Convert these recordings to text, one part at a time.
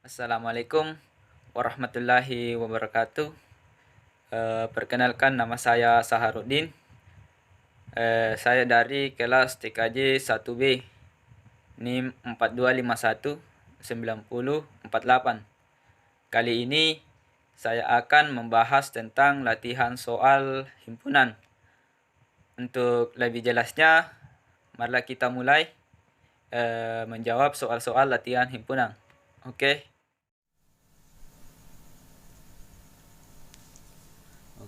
Assalamualaikum warahmatullahi wabarakatuh. Perkenalkan, nama saya Saharuddin. Saya dari kelas TKJ 1B, NIM 42519048. Kali ini saya akan membahas tentang latihan soal himpunan. Untuk lebih jelasnya, marilah kita mulai menjawab soal-soal latihan himpunan. Oke.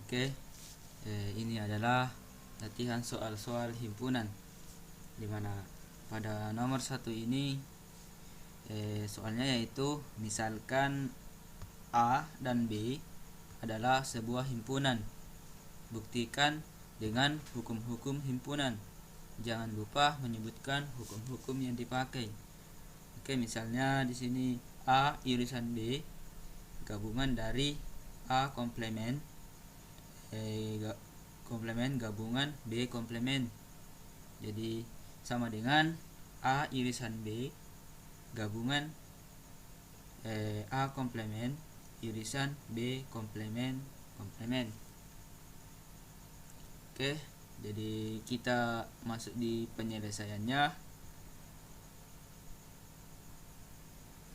Oke, ini adalah latihan soal-soal himpunan, di mana pada nomor 1 ini soalnya yaitu misalkan A dan B adalah sebuah himpunan. Buktikan dengan hukum-hukum himpunan. Jangan lupa menyebutkan hukum-hukum yang dipakai. Oke, misalnya di sini A irisan B gabungan dari A komplemen gabungan B komplemen. Jadi sama dengan A irisan B gabungan A komplemen irisan B komplemen. Oke, jadi kita masuk di penyelesaiannya.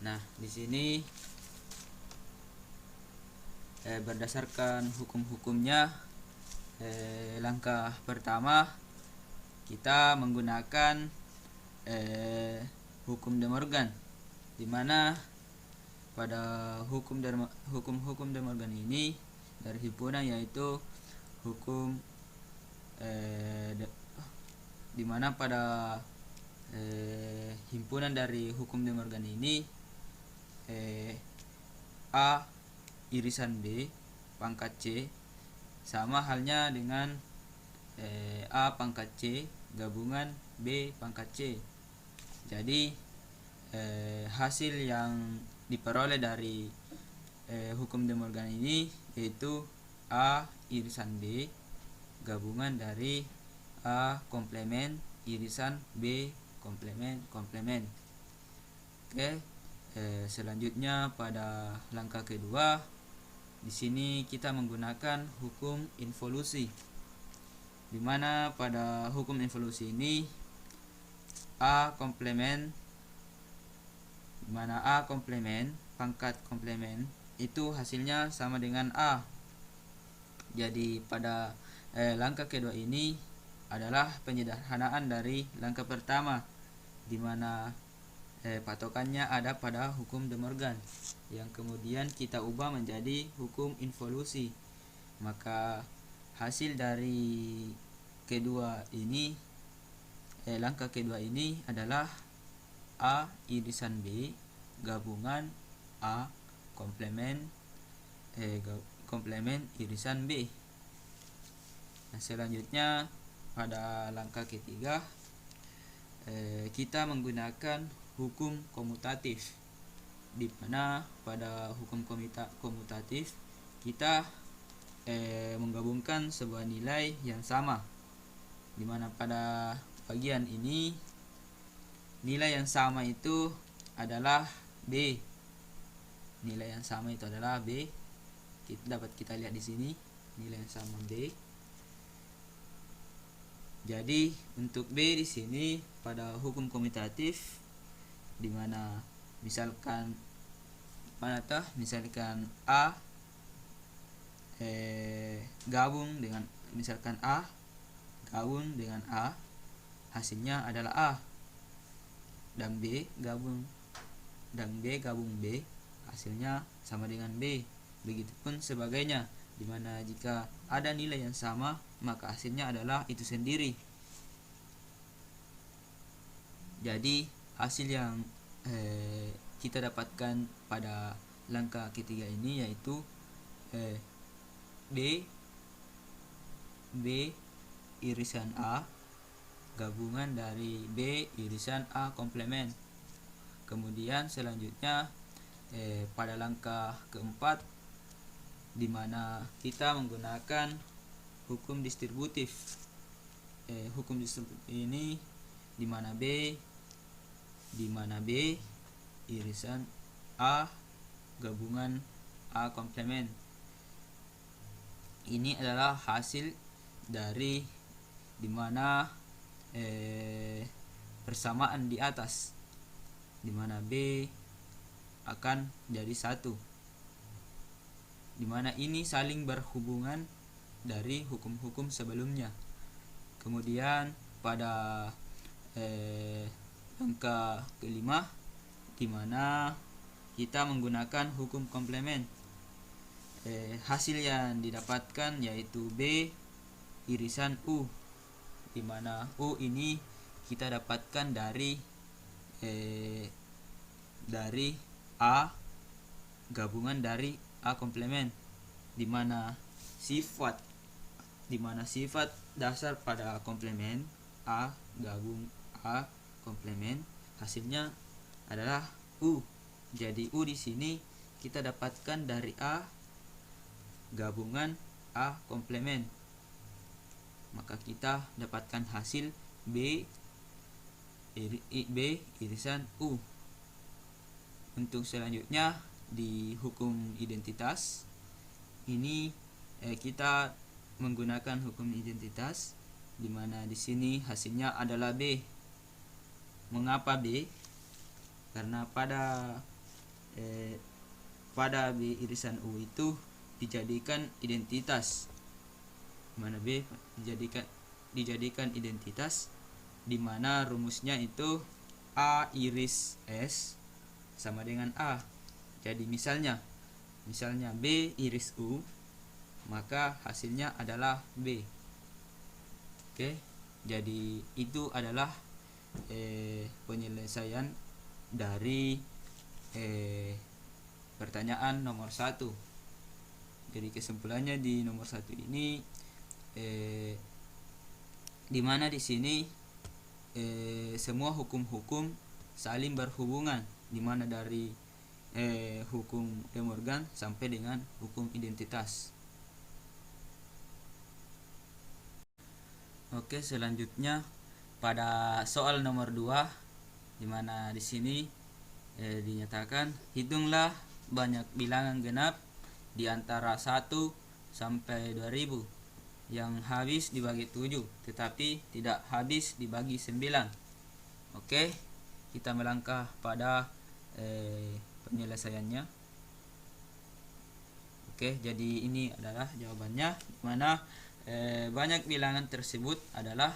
Nah, di sini berdasarkan hukum-hukumnya, langkah pertama kita menggunakan hukum De Morgan, di mana pada hukum De Morgan ini dari himpunan yaitu hukum di mana pada himpunan dari hukum De Morgan ini A irisan B pangkat C sama halnya dengan A pangkat C gabungan B pangkat C. Jadi hasil yang diperoleh dari hukum De Morgan ini yaitu A irisan B gabungan dari A komplemen irisan B komplemen. Oke, selanjutnya pada langkah kedua, di sini kita menggunakan hukum involusi, di mana pada hukum involusi ini A komplemen, di mana A komplemen pangkat komplemen itu hasilnya sama dengan A. Jadi pada langkah kedua ini adalah penyederhanaan dari langkah pertama, di mana patokannya ada pada hukum De Morgan yang kemudian kita ubah menjadi hukum involusi. Maka hasil dari langkah kedua ini adalah A irisan B gabungan A komplemen irisan B. Nah, selanjutnya pada langkah ketiga kita menggunakan hukum komutatif, di mana pada hukum komutatif kita menggabungkan sebuah nilai yang sama, di mana pada bagian ini nilai yang sama itu adalah B. Nilai yang sama itu adalah B. Dapat kita lihat di sini nilai yang sama B. Jadi untuk B di sini pada hukum komutatif, di mana misalkan A gabung dengan A hasilnya adalah A, dan B gabung B hasilnya sama dengan B. Begitupun sebagainya, di mana jika ada nilai yang sama maka hasilnya adalah itu sendiri. Jadi hasil yang kita dapatkan pada langkah ketiga ini yaitu B irisan A gabungan dari B irisan A komplemen. Kemudian selanjutnya pada langkah keempat, di mana kita menggunakan hukum distributif. Hukum distributif ini di mana B irisan A gabungan A komplement. Ini adalah hasil dari dimana persamaan di atas, dimana B akan jadi 1, dimana ini saling berhubungan dari hukum-hukum sebelumnya. Kemudian pada angka kelima, dimana kita menggunakan hukum komplement. Hasil yang didapatkan yaitu B irisan U, dimana U ini kita dapatkan dari A gabungan dari A komplement, dimana sifat dasar pada komplement A gabung A komplement hasilnya adalah U. Jadi U di sini kita dapatkan dari A gabungan A komplement. Maka kita dapatkan hasil B irisan U. Untuk selanjutnya di hukum identitas ini kita menggunakan hukum identitas, di mana di sini hasilnya adalah B. Mengapa B? Karena pada B irisan U itu dijadikan identitas, di mana B dijadikan identitas, di mana rumusnya itu A iris S sama dengan A. Jadi misalnya B iris U, maka hasilnya adalah B. Oke, jadi itu adalah penyelesaian dari pertanyaan nomor 1. Jadi kesimpulannya di nomor 1 ini dimana di sini semua hukum-hukum saling berhubungan, dimana dari hukum De Morgan sampai dengan hukum identitas. Oke, selanjutnya pada soal nomor 2, dimana di sini dinyatakan hitunglah banyak bilangan genap di antara 1 sampai 2000 yang habis dibagi 7 tetapi tidak habis dibagi 9. Oke, kita melangkah pada penyelesaiannya. Oke, jadi ini adalah jawabannya, di mana banyak bilangan tersebut adalah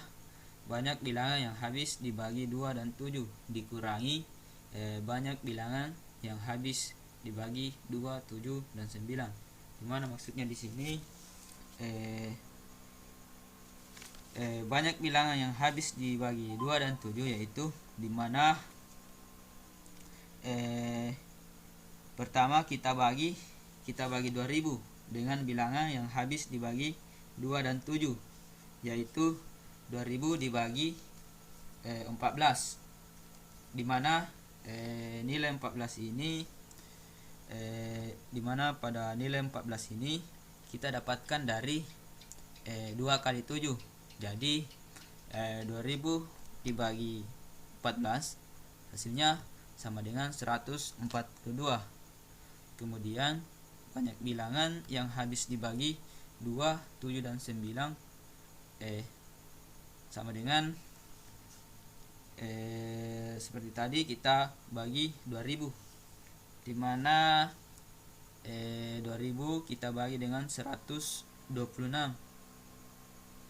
banyak bilangan yang habis dibagi 2 dan 7 dikurangi banyak bilangan yang habis dibagi 2, 7 dan 9. Dimana maksudnya di sini banyak bilangan yang habis dibagi 2 dan 7 yaitu dimana pertama kita bagi 2000 dengan bilangan yang habis dibagi 2 dan 7, yaitu 2000 dibagi 14, dimana nilai 14 ini dimana pada nilai 14 ini kita dapatkan dari 2 kali 7. Jadi 2000 dibagi 14 hasilnya sama dengan 142. Kemudian banyak bilangan yang habis dibagi 2, 7 dan 9 sama dengan seperti tadi kita bagi 2000, dimana 2000 kita bagi dengan 126.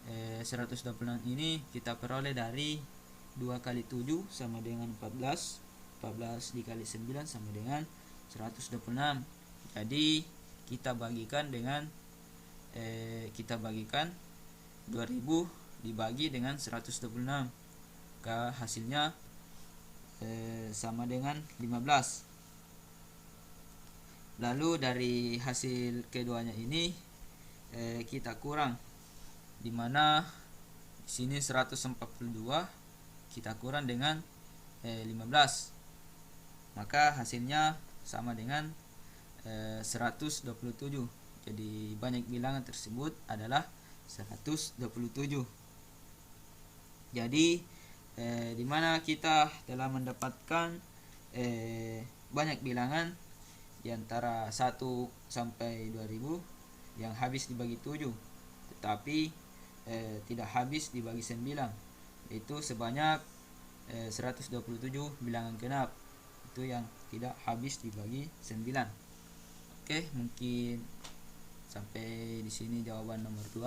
126 ini kita peroleh dari 2 kali 7 sama dengan 14. 14 dikali 9 sama dengan 126. Jadi kita bagikan 2000 dibagi dengan 126, maka hasilnya sama dengan 15. Lalu dari hasil keduanya ini kita kurang, dimana di sini 142 kita kurang dengan 15, maka hasilnya sama dengan 127. Jadi banyak bilangan tersebut adalah 127. Jadi dimana kita telah mendapatkan banyak bilangan di antara 1 sampai 2000 yang habis dibagi 7, tetapi tidak habis dibagi 9, itu sebanyak 127 bilangan genap itu yang tidak habis dibagi 9. Oke, mungkin sampai di sini jawaban nomor 2.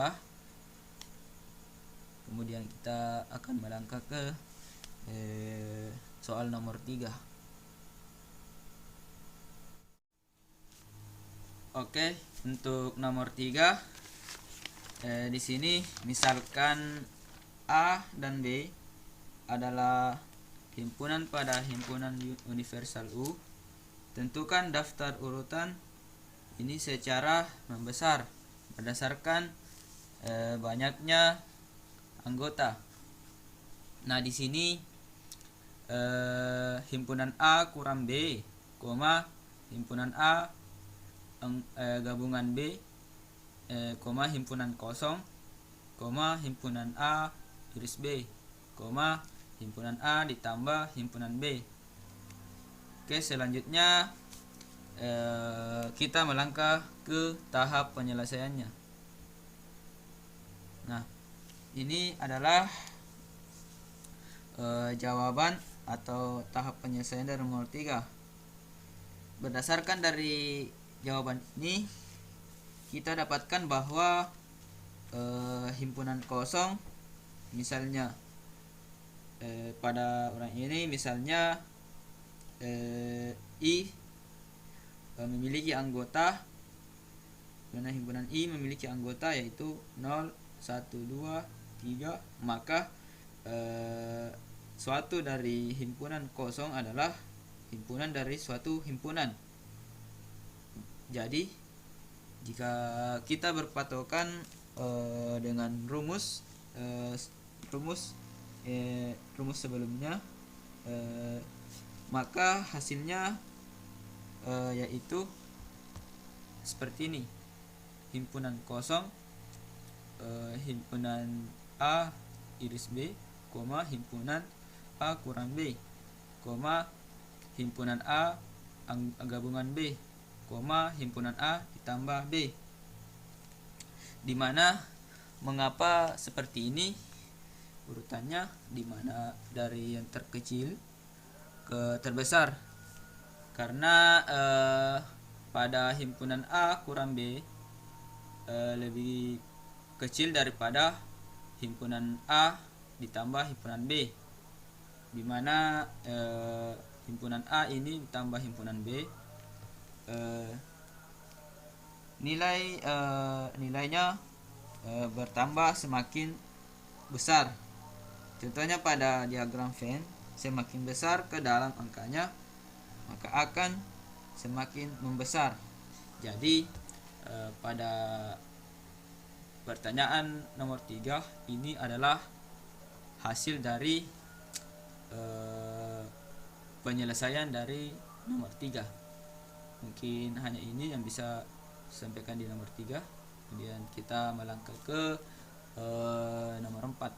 Kemudian kita akan melangkah ke soal nomor 3. Oke, untuk nomor 3 di sini misalkan A dan B adalah himpunan pada himpunan universal U. Tentukan daftar urutan ini secara membesar berdasarkan banyaknya anggota. Nah, di sini himpunan A kurang B, himpunan A gabungan B, himpunan kosong, himpunan A iris B, himpunan A ditambah himpunan B. Oke, selanjutnya kita melangkah ke tahap penyelesaiannya. Nah, ini adalah jawaban atau tahap penyelesaian dari nomor 3. Berdasarkan dari jawaban ini, kita dapatkan bahwa himpunan kosong, misalnya pada orang ini misalnya I memiliki anggota, karena himpunan I memiliki anggota yaitu 0, 1, 2, 3, maka suatu dari himpunan kosong adalah himpunan dari suatu himpunan. Jadi jika kita berpatokan dengan rumus sebelumnya, maka hasilnya yaitu seperti ini: himpunan kosong, himpunan A iris B, himpunan A kurang B, himpunan A gabungan B, himpunan A ditambah B. Dimana mengapa seperti ini urutannya, dimana dari yang terkecil ke terbesar? Karena pada himpunan A kurang B lebih kecil daripada himpunan A ditambah himpunan B, dimana himpunan A ini ditambah himpunan B, nilainya bertambah semakin besar. Contohnya pada diagram Venn, semakin besar ke dalam angkanya maka akan semakin membesar. Jadi pada pertanyaan nomor 3 ini adalah hasil dari penyelesaian dari nomor 3. Mungkin hanya ini yang bisa sampaikan di nomor 3. Kemudian kita melangkah ke nomor 4.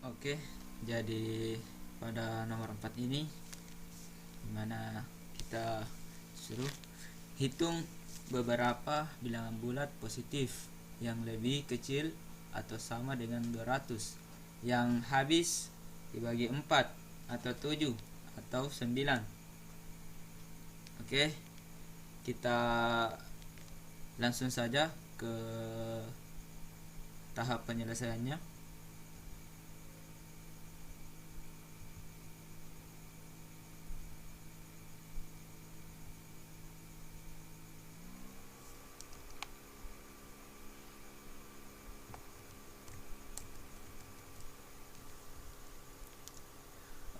Oke, jadi pada nomor 4 ini dimana kita suruh hitung beberapa bilangan bulat positif yang lebih kecil atau sama dengan 200 yang habis dibagi 4 atau 7 atau 9. Oke, kita langsung saja ke tahap penyelesaiannya.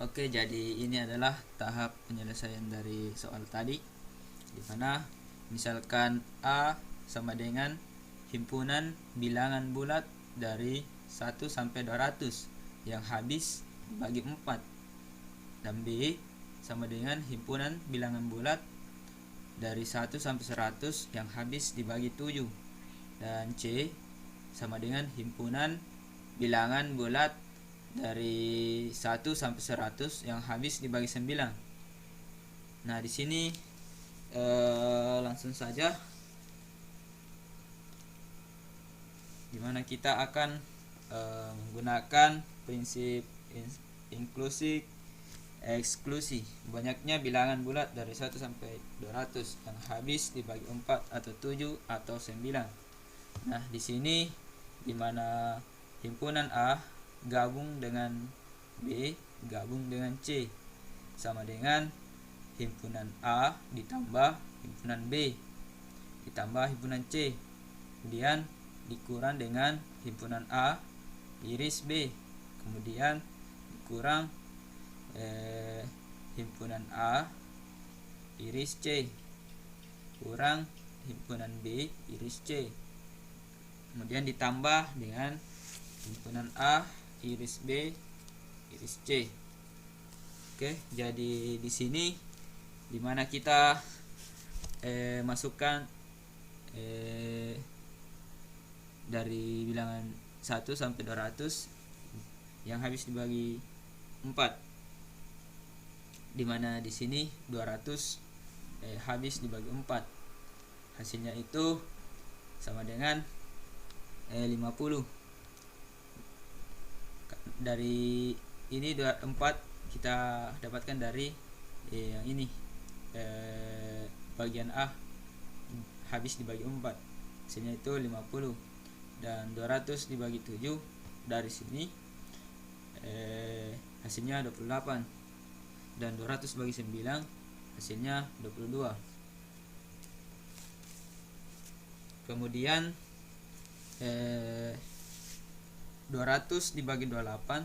Oke, jadi ini adalah tahap penyelesaian dari soal tadi, di mana misalkan A sama dengan himpunan bilangan bulat dari 1 sampai 200 yang habis dibagi 4, dan B sama dengan himpunan bilangan bulat dari 1 sampai 100 yang habis dibagi 7, dan C sama dengan himpunan bilangan bulat dari 1 sampai 100 yang habis dibagi 9. Nah, di sini langsung saja dimana kita akan menggunakan prinsip inklusi eksklusi. Banyaknya bilangan bulat dari 1 sampai 200 yang habis dibagi 4 atau 7 atau 9. Nah, di sini dimana himpunan A gabung dengan B gabung dengan C sama dengan himpunan A ditambah himpunan B ditambah himpunan C, kemudian dikurang dengan himpunan A iris B, kemudian dikurang himpunan A iris C kurang himpunan B iris C, kemudian ditambah dengan himpunan A iris B iris C. Oke, jadi di sini dimana kita masukkan dari bilangan 1 sampai 200 yang habis dibagi 4, dimana di sini 200 habis dibagi 4, hasilnya itu sama dengan 50. Dari ini 4 kita dapatkan dari yang ini bagian A habis dibagi 4, hasilnya itu 50. Dan 200 dibagi 7 dari sini hasilnya 28, dan 200 bagi 9 hasilnya 22. Kemudian 200 dibagi 28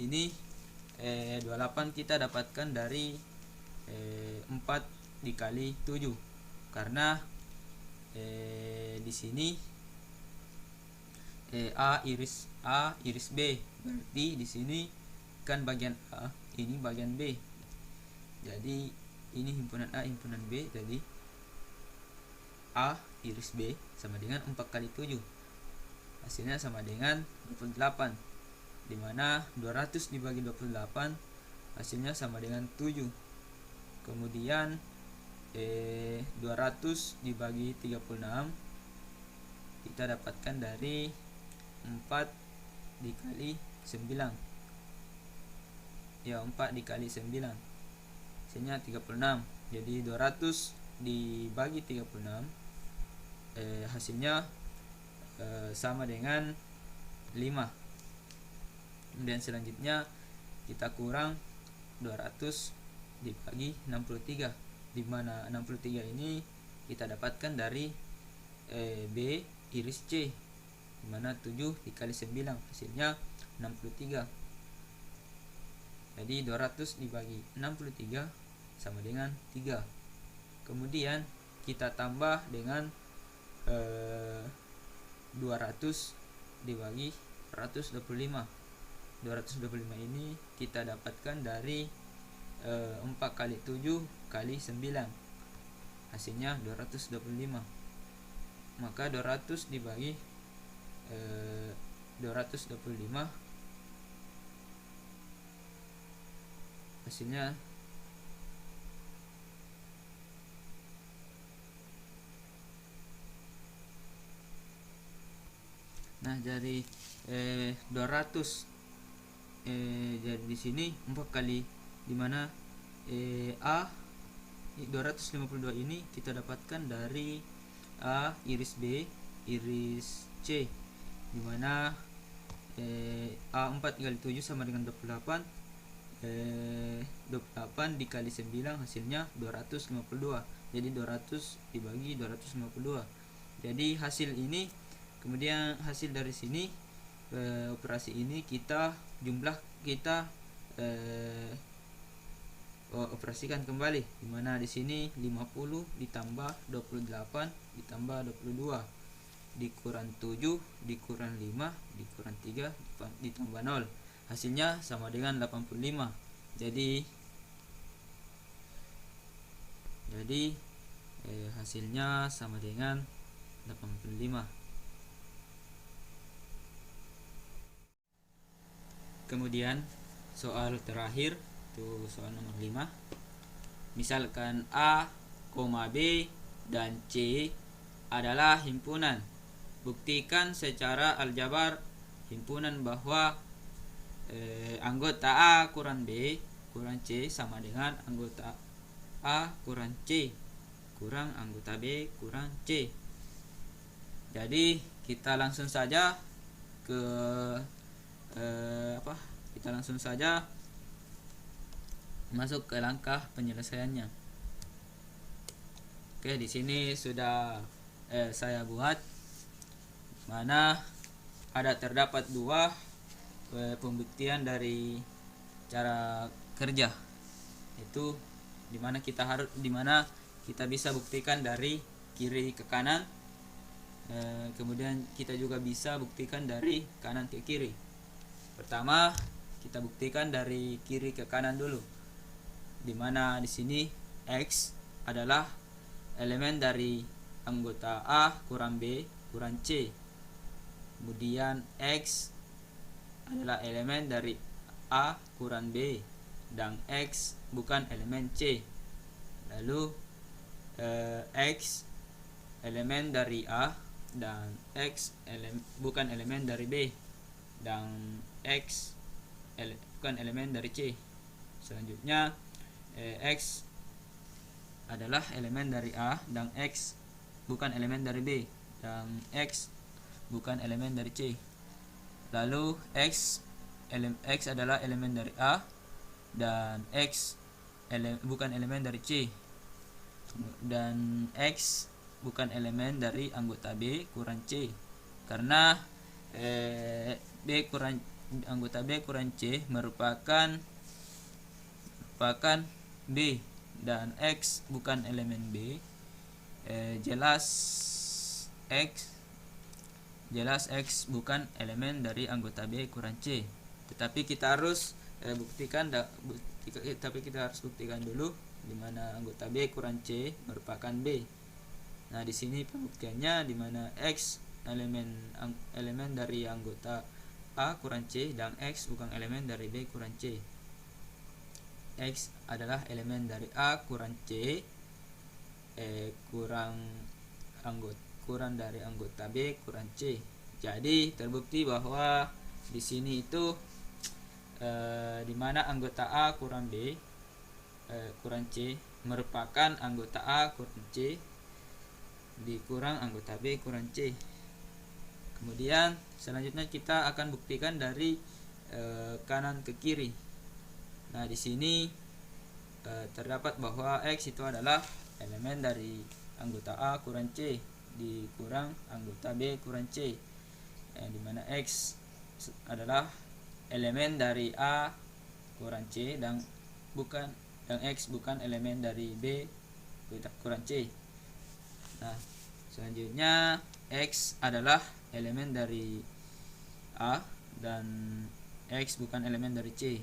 ini 28 kita dapatkan dari 4 dikali 7, karena di sini A iris B, berarti di sini kan bagian A, ini bagian B. Jadi ini himpunan A himpunan B, jadi A iris B sama dengan 4 kali 7, hasilnya sama dengan 28, dimana 200 dibagi 28 hasilnya sama dengan 7. Kemudian 200 dibagi 36 kita dapatkan dari 4 dikali 9, ya 4 dikali 9 hasilnya 36. Jadi 200 dibagi 36 hasilnya sama dengan 5. Kemudian selanjutnya kita kurang 200 dibagi 63, dimana 63 ini kita dapatkan dari B iris C, dimana 7 dikali 9 hasilnya 63. Jadi 200 dibagi 63 sama dengan 3. Kemudian kita tambah dengan 200 dibagi 125. 225 ini kita dapatkan dari 4 kali 7 kali 9, hasilnya 225. Maka 200 dibagi 225 hasilnya dari 200 jadi di sini 4 kali, dimana A 252 ini kita dapatkan dari A iris B iris C, dimana A 4 kali 7 sama dengan 28, 28 dikali 9 hasilnya 252. Jadi 200 dibagi 252. Jadi hasil ini, kemudian hasil dari sini operasi ini kita operasikan kembali, dimana di sini 50 ditambah 28 ditambah 22 dikurang 7 dikurang 5 dikurang 3 ditambah 0, hasilnya sama dengan 85. Jadi hasilnya sama dengan 85. Kemudian soal terakhir itu soal nomor 5. Misalkan A, B, dan C adalah himpunan. Buktikan secara aljabar himpunan bahwa anggota A kurang B kurang C sama dengan anggota A kurang C kurang anggota B kurang C. Jadi kita langsung saja ke kita langsung saja masuk ke langkah penyelesaiannya. Oke, di sini sudah saya buat, mana ada terdapat dua pembuktian dari cara kerja, itu dimana kita bisa buktikan dari kiri ke kanan, kemudian kita juga bisa buktikan dari kanan ke kiri. Pertama kita buktikan dari kiri ke kanan dulu, dimana di sini X adalah elemen dari anggota A kurang B kurang C. Kemudian X adalah elemen dari A kurang B, dan X bukan elemen C. Lalu X elemen dari A dan X bukan elemen dari B, dan X bukan elemen dari C. Selanjutnya X adalah elemen dari A dan X bukan elemen dari B, dan X bukan elemen dari C. Lalu X adalah elemen dari A dan X bukan elemen dari C, dan X bukan elemen dari anggota B kurang C, karena anggota B kurang C merupakan B, dan X bukan elemen B. Jelas X bukan elemen dari anggota B kurang C. Tetapi kita harus buktikan dulu di mana anggota B kurang C merupakan B. Nah, di sini pembuktiannya di mana X elemen dari anggota A kurang C dan X bukan elemen dari B kurang C. X adalah elemen dari A kurang C kurang dari anggota B kurang C. Jadi terbukti bahwa di sini itu di mana anggota A kurang B kurang C merupakan anggota A kurang C dikurang anggota B kurang C. Kemudian selanjutnya kita akan buktikan dari kanan ke kiri. Nah, di sini terdapat bahwa X itu adalah elemen dari anggota A kurang C dikurang anggota B kurang C, di mana X adalah elemen dari A kurang C dan X bukan elemen dari B kurang C. Nah, selanjutnya X adalah elemen dari A dan X bukan elemen dari C,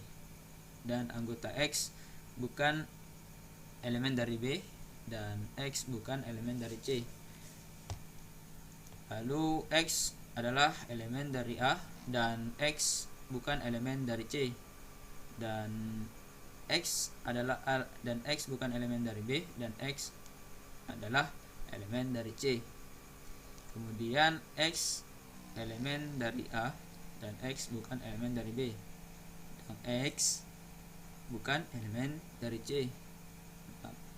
dan anggota X bukan elemen dari B dan X bukan elemen dari C. Lalu X adalah elemen dari A dan X bukan elemen dari C, dan X bukan elemen dari B dan X adalah elemen dari C. Kemudian X elemen dari A dan X bukan elemen dari B, dan X bukan elemen dari C.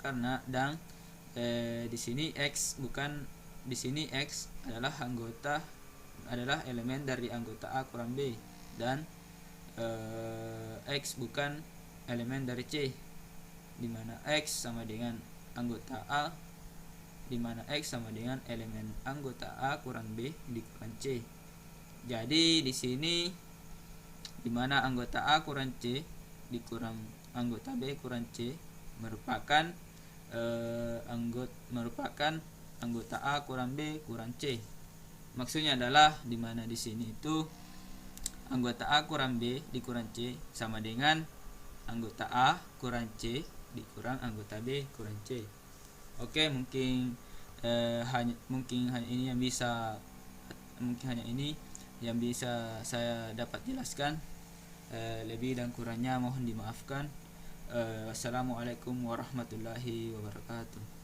Karena di sini X adalah elemen dari anggota A kurang B, dan X bukan elemen dari C, di mana X sama dengan anggota A, di mana X sama dengan elemen anggota A kurang B dikurang C. Jadi di sini di mana anggota A kurang C dikurang anggota B kurang C merupakan anggota A kurang B kurang C. Maksudnya adalah di mana di sini itu anggota A kurang B dikurang C sama dengan anggota A kurang C dikurang anggota B kurang C. Oke, mungkin hanya ini yang bisa saya dapat jelaskan. Lebih dan kurangnya mohon dimaafkan. Wassalamualaikum warahmatullahi wabarakatuh.